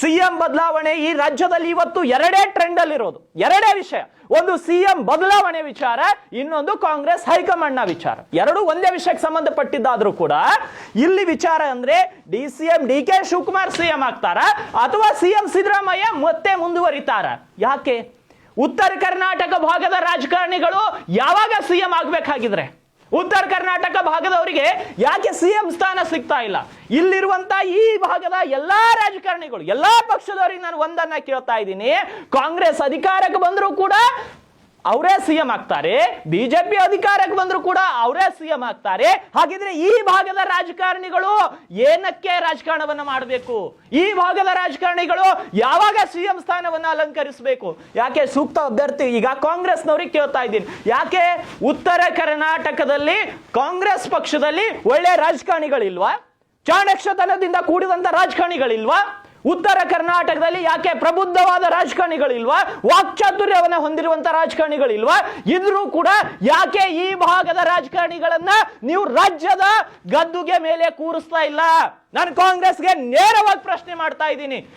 CM ಬದಲಾವಣೆ ಈ ರಾಜ್ಯದಲ್ಲಿ ಇವತ್ತು ಎರಡೇ ಟ್ರೆಂಡ್ ಅಲ್ಲಿರೋದು, ಎರಡೇ ವಿಷಯ. ಒಂದು ಸಿಎಂ ಬದಲಾವಣೆ ವಿಚಾರ, ಇನ್ನೊಂದು ಕಾಂಗ್ರೆಸ್ ಹೈಕಮಾಂಡ್ ನ ವಿಚಾರ. ಎರಡು ಒಂದೇ ವಿಷಯಕ್ಕೆ ಸಂಬಂಧಪಟ್ಟಿದ್ದಾದ್ರೂ ಕೂಡ ಇಲ್ಲಿ ವಿಚಾರ ಅಂದ್ರೆ DCM D K Shivakumar CM ಆಗ್ತಾರ ಅಥವಾ ಸಿಎಂ ಸಿದ್ದರಾಮಯ್ಯ ಮತ್ತೆ ಮುಂದುವರಿತಾರ? ಯಾಕೆ ಉತ್ತರ ಕರ್ನಾಟಕ ಭಾಗದ ರಾಜಕಾರಣಿಗಳು ಯಾವಾಗ ಸಿಎಂ ಆಗ್ಬೇಕಾಗಿದ್ರೆ ಉತ್ತರ ಕರ್ನಾಟಕ ಭಾಗದವರಿಗೆ ಯಾಕೆ ಸಿಎಂ ಸ್ಥಾನ ಸಿಗ್ತಾ ಇಲ್ಲ? ಇಲ್ಲಿರುವಂತ ಈ ಭಾಗದ ಎಲ್ಲಾ ರಾಜಕಾರಣಿಗಳು, ಎಲ್ಲಾ ಪಕ್ಷದವರಿಗೆ ನಾನು ಒಂದನ್ನ ಕೇಳ್ತಾ ಇದ್ದೀನಿ, ಕಾಂಗ್ರೆಸ್ ಅಧಿಕಾರಕ್ಕೆ ಬಂದರೂ ಕೂಡ ಅವರೇ ಸಿಎಂ ಆಗ್ತಾರೆ, ಬಿಜೆಪಿ ಅಧಿಕಾರಕ್ಕೆ ಬಂದರೂ ಕೂಡ ಅವರೇ ಸಿಎಂ ಆಗ್ತಾರೆ. ಹಾಗಿದ್ರೆ ಈ ಭಾಗದ ರಾಜಕಾರಣಿಗಳು ಏನಕ್ಕೆ ರಾಜಕಾರಣವನ್ನ ಮಾಡಬೇಕು? ಈ ಭಾಗದ ರಾಜಕಾರಣಿಗಳು ಯಾವಾಗ ಸಿಎಂ ಸ್ಥಾನವನ್ನ ಅಲಂಕರಿಸಬೇಕು? ಯಾಕೆ ಸೂಕ್ತ ಅಭ್ಯರ್ಥಿ? ಈಗ ಕಾಂಗ್ರೆಸ್ನವ್ರಿಗೆ ಕೇಳ್ತಾ ಇದ್ದೀನಿ, ಯಾಕೆ ಉತ್ತರ ಕರ್ನಾಟಕದಲ್ಲಿ ಕಾಂಗ್ರೆಸ್ ಪಕ್ಷದಲ್ಲಿ ಒಳ್ಳೆ ರಾಜಕಾರಣಿಗಳಿಲ್ವಾ? ಚಾಣಕ್ಷತನದಿಂದ ಕೂಡಿದಂತ ರಾಜಕಾರಣಿಗಳಿಲ್ವಾ? ಉತ್ತರ ಕರ್ನಾಟಕದಲ್ಲಿ ಯಾಕೆ ಪ್ರಬುದ್ಧವಾದ ರಾಜಕಾರಣಿಗಳಿಲ್ವಾ? ವಾಕ್ಚಾತುರ್ಯವನ್ನ ಹೊಂದಿರುವಂತ ರಾಜಕಾರಣಿಗಳಿಲ್ವಾ? ಇದ್ರೂ ಕೂಡ ಯಾಕೆ ಈ ಭಾಗದ ರಾಜಕಾರಣಿಗಳನ್ನ ನೀವು ರಾಜ್ಯದ ಗದ್ದುಗೆ ಮೇಲೆ ಕೂರಿಸ್ತಾ ಇಲ್ಲ? ನಾನು ಕಾಂಗ್ರೆಸ್ಗೆ ನೇರವಾಗಿ ಪ್ರಶ್ನೆ ಮಾಡ್ತಾ ಇದ್ದೀನಿ.